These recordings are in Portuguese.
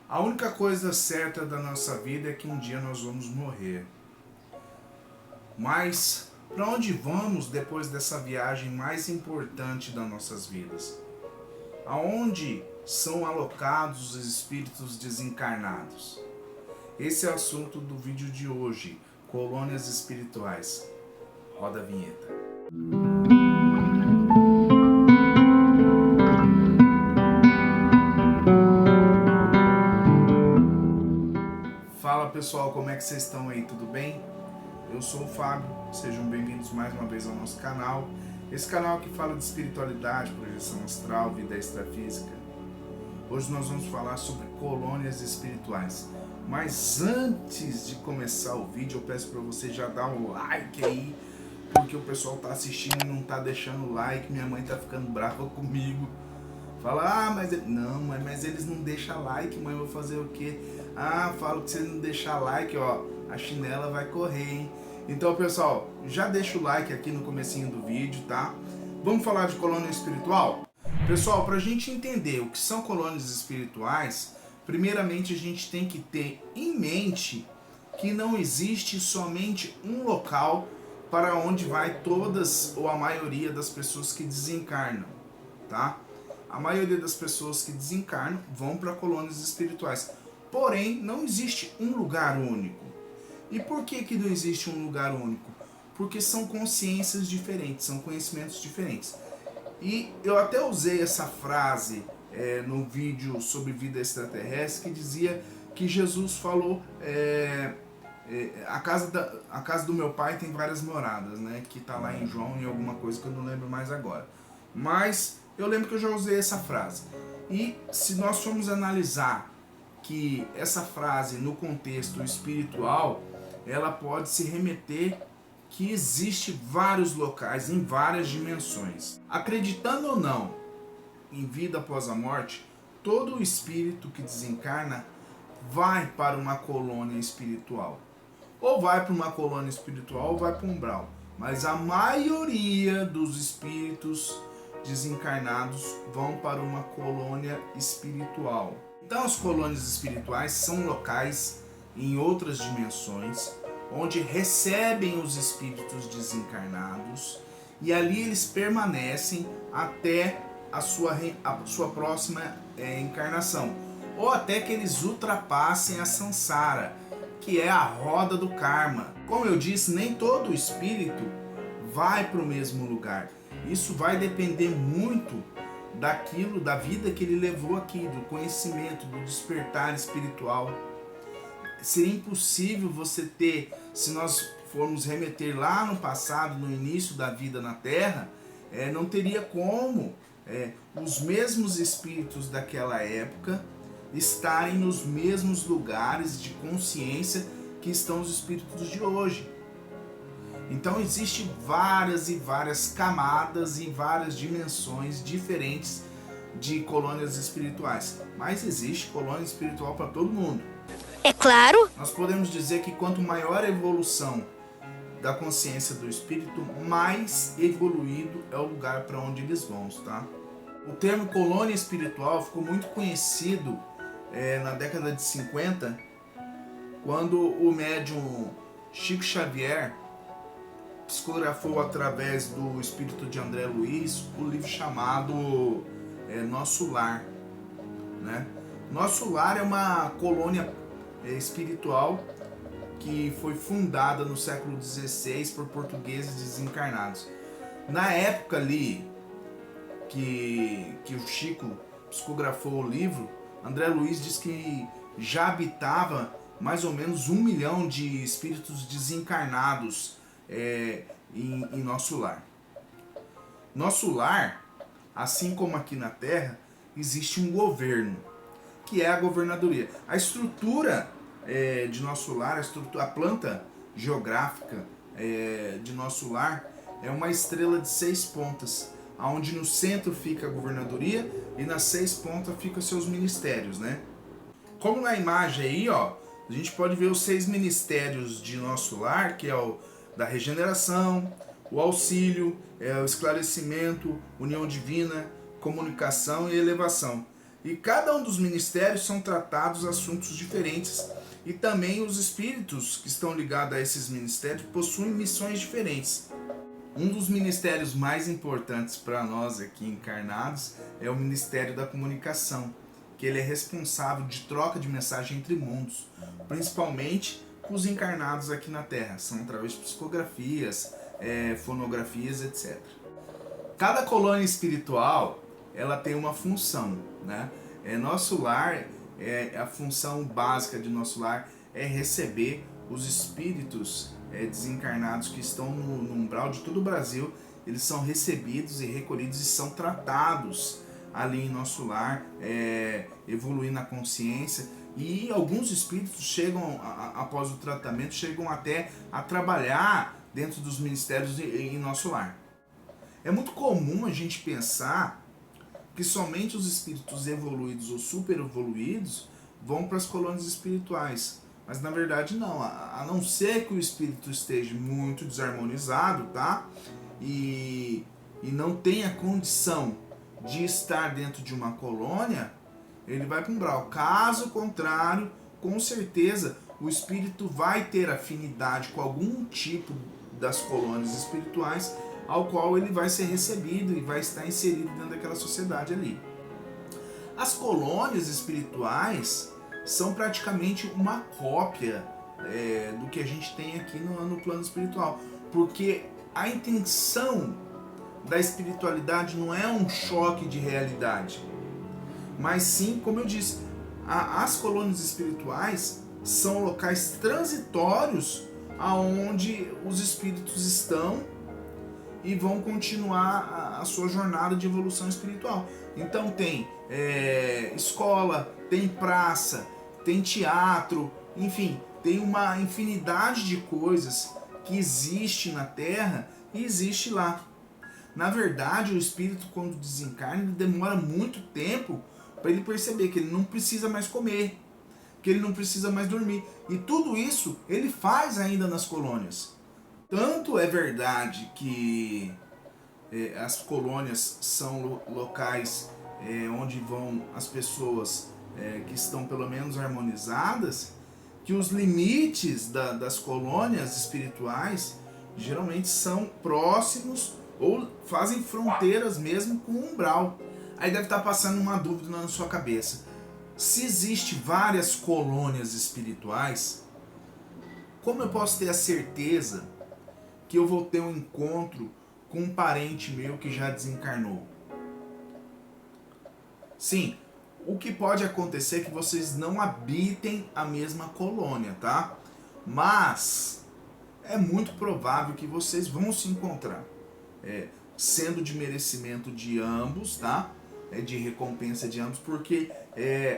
A única coisa certa da nossa vida é que um dia nós vamos morrer. Mas para onde vamos depois dessa viagem mais importante das nossas vidas? Aonde são alocados os espíritos desencarnados? Esse é o assunto do vídeo de hoje, colônias espirituais. Roda a vinheta. Fala pessoal, como é que vocês estão aí? Tudo bem? Eu sou o Fábio, sejam bem-vindos mais uma vez ao nosso canal. Esse canal que fala de espiritualidade, projeção astral, vida extrafísica. Hoje nós vamos falar sobre colônias espirituais. Mas antes de começar o vídeo, eu peço para você já dar um like aí, porque o pessoal tá assistindo e não tá deixando like. Minha mãe tá ficando brava comigo. Fala, mas eles não deixam like, mãe, eu vou fazer o quê? Falo que se não deixar like, ó, a chinela vai correr, hein? Então, pessoal, já deixa o like aqui no comecinho do vídeo, tá? Vamos falar de colônia espiritual? Pessoal, pra gente entender o que são colônias espirituais, primeiramente a gente tem que ter em mente que não existe somente um local para onde vai todas ou a maioria das pessoas que desencarnam, tá? A maioria das pessoas que desencarnam vão para colônias espirituais. Porém, não existe um lugar único. E por que não existe um lugar único? Porque são consciências diferentes, são conhecimentos diferentes. E eu até usei essa frase no vídeo sobre vida extraterrestre, que dizia que Jesus falou, a casa do meu pai tem várias moradas, né? Que está lá em João, em alguma coisa que eu não lembro mais agora. Mas eu lembro que eu já usei essa frase. E se nós formos analisar que essa frase no contexto espiritual, ela pode se remeter que existe vários locais em várias dimensões. Acreditando ou não em vida após a morte, todo espírito que desencarna vai para uma colônia espiritual. Ou vai para uma colônia espiritual ou vai para um umbral. Mas a maioria dos espíritos desencarnados vão para uma colônia espiritual. Então as colônias espirituais são locais em outras dimensões, onde recebem os espíritos desencarnados e ali eles permanecem até a sua próxima encarnação, ou até que eles ultrapassem a samsara, que é a roda do karma. Como eu disse, nem todo espírito vai para o mesmo lugar. Isso vai depender muito daquilo, da vida que ele levou aqui, do conhecimento, do despertar espiritual. Seria impossível você ter, se nós formos remeter lá no passado, no início da vida na Terra, não teria como os mesmos espíritos daquela época estarem nos mesmos lugares de consciência que estão os espíritos de hoje. Então existem várias e várias camadas e várias dimensões diferentes de colônias espirituais. Mas existe colônia espiritual para todo mundo. É claro! Nós podemos dizer que quanto maior a evolução da consciência do espírito, mais evoluído é o lugar para onde eles vão, tá? O termo colônia espiritual ficou muito conhecido na década de 50, quando o médium Chico Xavier psicografou através do espírito de André Luiz o livro chamado Nosso Lar, né? Nosso Lar é uma colônia espiritual que foi fundada no século XVI por portugueses desencarnados. Na época ali que o Chico psicografou o livro, André Luiz diz que já habitava mais ou menos 1 milhão de espíritos desencarnados em nosso lar. Nosso lar, assim como aqui na Terra, existe um governo, que é a governadoria. A estrutura de nosso lar, a planta geográfica de nosso lar é uma estrela de 6 pontas, onde no centro fica a governadoria e nas 6 pontas ficam seus ministérios, né? Como na imagem aí, ó, a gente pode ver os 6 ministérios de nosso lar, que é o da regeneração, o auxílio, o esclarecimento, união divina, comunicação e elevação. E cada um dos ministérios são tratados assuntos diferentes. E também os espíritos que estão ligados a esses ministérios possuem missões diferentes. Um dos ministérios mais importantes para nós aqui encarnados é o Ministério da Comunicação, que ele é responsável de troca de mensagem entre mundos, principalmente os encarnados aqui na Terra. São através de psicografias, fonografias, etc. Cada colônia espiritual ela tem uma função, né? Nosso lar, a função básica de nosso lar é receber os espíritos desencarnados que estão no umbral de todo o Brasil. Eles são recebidos e recolhidos e são tratados ali em nosso lar, evoluindo a consciência. E alguns espíritos chegam, após o tratamento, chegam até a trabalhar dentro dos ministérios em nosso lar. É muito comum a gente pensar que somente os espíritos evoluídos ou super evoluídos vão para as colônias espirituais. Mas na verdade não, a não ser que o espírito esteja muito desarmonizado, tá? E não tenha condição de estar dentro de uma colônia, ele vai para um umbral. Caso contrário, com certeza o espírito vai ter afinidade com algum tipo das colônias espirituais, ao qual ele vai ser recebido e vai estar inserido dentro daquela sociedade ali. As colônias espirituais são praticamente uma cópia do que a gente tem aqui no plano espiritual, porque a intenção da espiritualidade não é um choque de realidade, mas sim, como eu disse, as colônias espirituais são locais transitórios aonde os espíritos estão e vão continuar a sua jornada de evolução espiritual. Então tem escola, tem praça, tem teatro, enfim, tem uma infinidade de coisas que existe na Terra e existe lá. Na verdade, o espírito, quando desencarna, ele demora muito tempo para ele perceber que ele não precisa mais comer, que ele não precisa mais dormir. E tudo isso ele faz ainda nas colônias. Tanto é verdade que as colônias são locais onde vão as pessoas que estão pelo menos harmonizadas, que os limites das colônias espirituais geralmente são próximos ou fazem fronteiras mesmo com o umbral. Aí deve estar passando uma dúvida na sua cabeça. Se existe várias colônias espirituais, como eu posso ter a certeza que eu vou ter um encontro com um parente meu que já desencarnou? Sim, o que pode acontecer é que vocês não habitem a mesma colônia, tá? Mas é muito provável que vocês vão se encontrar, sendo de merecimento de ambos, tá? De recompensa de ambos, porque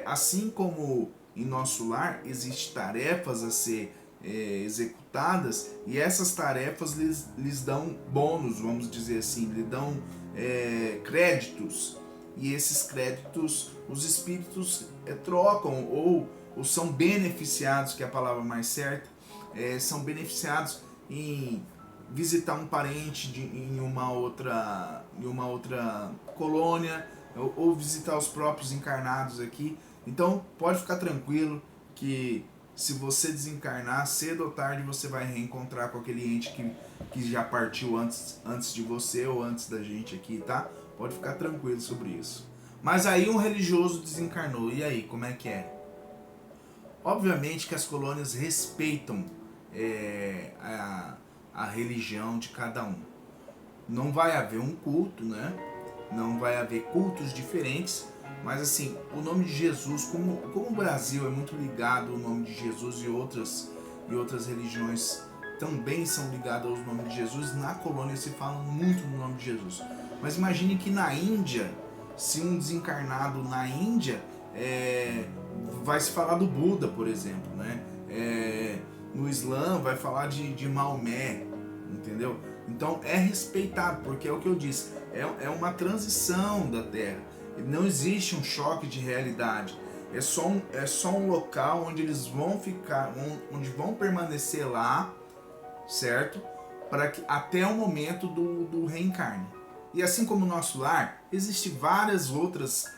assim como em nosso lar existem tarefas a ser executadas, e essas tarefas lhes dão bônus, vamos dizer assim, lhe dão créditos, e esses créditos os espíritos trocam ou são beneficiados, que é a palavra mais certa, são beneficiados em visitar um parente em uma outra colônia, ou visitar os próprios encarnados aqui. Então pode ficar tranquilo que se você desencarnar, cedo ou tarde você vai reencontrar com aquele ente que já partiu antes de você ou antes da gente aqui, tá? Pode ficar tranquilo sobre isso. Mas aí um religioso desencarnou, e aí, como é que é? Obviamente que as colônias respeitam a religião de cada um. Não vai haver um culto, né? Não vai haver cultos diferentes, mas assim, o nome de Jesus, como o Brasil é muito ligado ao nome de Jesus, e outras religiões também são ligadas ao nome de Jesus, na colônia se fala muito no nome de Jesus. Mas imagine que na Índia, se um desencarnado na Índia, vai se falar do Buda, por exemplo, né? No Islã vai falar de Maomé, entendeu? Então é respeitado, porque é o que eu disse, é uma transição da Terra. Não existe um choque de realidade. É só um local onde eles vão ficar, onde vão permanecer lá, certo? Para que até o momento do reencarne. E assim como o nosso lar, existem várias outras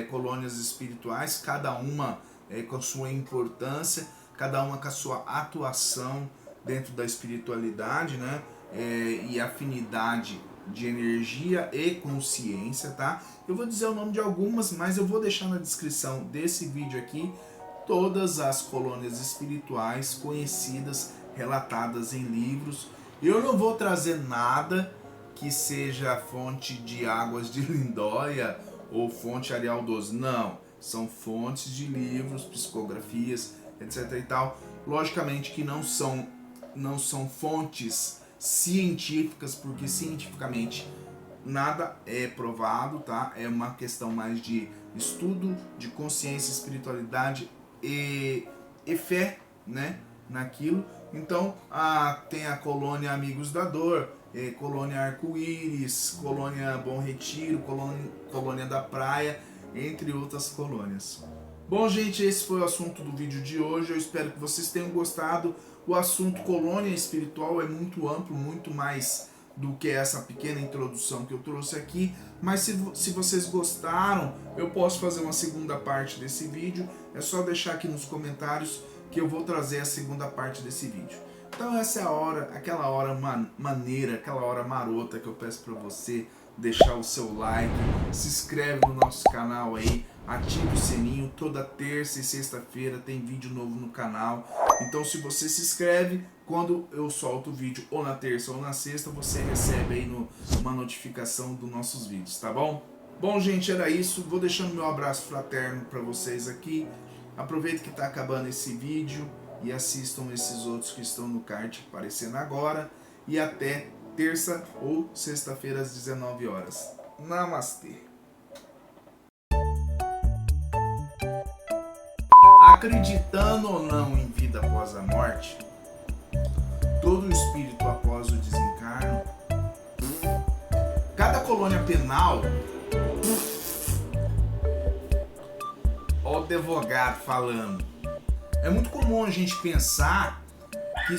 colônias espirituais, cada uma com a sua importância, cada uma com a sua atuação dentro da espiritualidade, né? E afinidade de energia e consciência, tá? Eu vou dizer o nome de algumas, mas eu vou deixar na descrição desse vídeo aqui todas as colônias espirituais conhecidas, relatadas em livros. Eu não vou trazer nada que seja fonte de Águas de Lindóia ou fonte Arial 12, não. São fontes de livros, psicografias, etc e tal. Logicamente que não são fontes científicas, porque cientificamente nada é provado, tá? É uma questão mais de estudo, de consciência, espiritualidade e fé, né? Naquilo. Então, tem a colônia Amigos da Dor, colônia Arco-Íris, colônia Bom Retiro, colônia da Praia, entre outras colônias. Bom, gente, esse foi o assunto do vídeo de hoje. Eu espero que vocês tenham gostado. O assunto colônia espiritual é muito amplo, muito mais do que essa pequena introdução que eu trouxe aqui. Mas se vocês gostaram, eu posso fazer uma segunda parte desse vídeo. É só deixar aqui nos comentários que eu vou trazer a segunda parte desse vídeo. Então essa é a hora, aquela hora maneira, aquela hora marota que eu peço para você deixar o seu like, se inscreve no nosso canal aí, ativa o sininho. Toda terça e sexta-feira tem vídeo novo no canal. Então se você se inscreve, quando eu solto o vídeo ou na terça ou na sexta, você recebe aí uma notificação dos nossos vídeos, tá bom? Bom, gente, era isso. Vou deixando meu abraço fraterno para vocês aqui. Aproveita que está acabando esse vídeo e assistam esses outros que estão no card aparecendo agora. E até terça ou sexta-feira às 19 horas. Namastê. Acreditando ou não em vida após a morte, todo espírito após o desencarno, cada colônia penal, ó o advogado falando, é muito comum a gente pensar que